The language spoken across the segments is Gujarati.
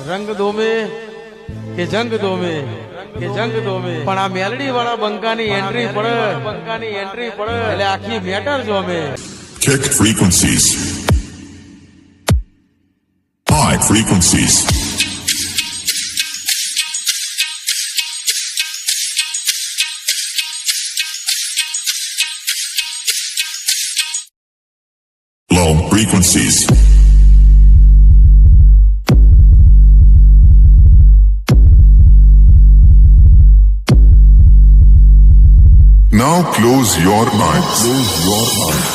રંગ દોમે કે જંગ દોમે પણ આ મેલડી વાળા બંકાની એન્ટ્રી પડે એટલે આખી matter જોમે. Check frequencies. High frequencies. Low frequencies. Now close your eyes.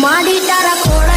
માડી તારા ખોળા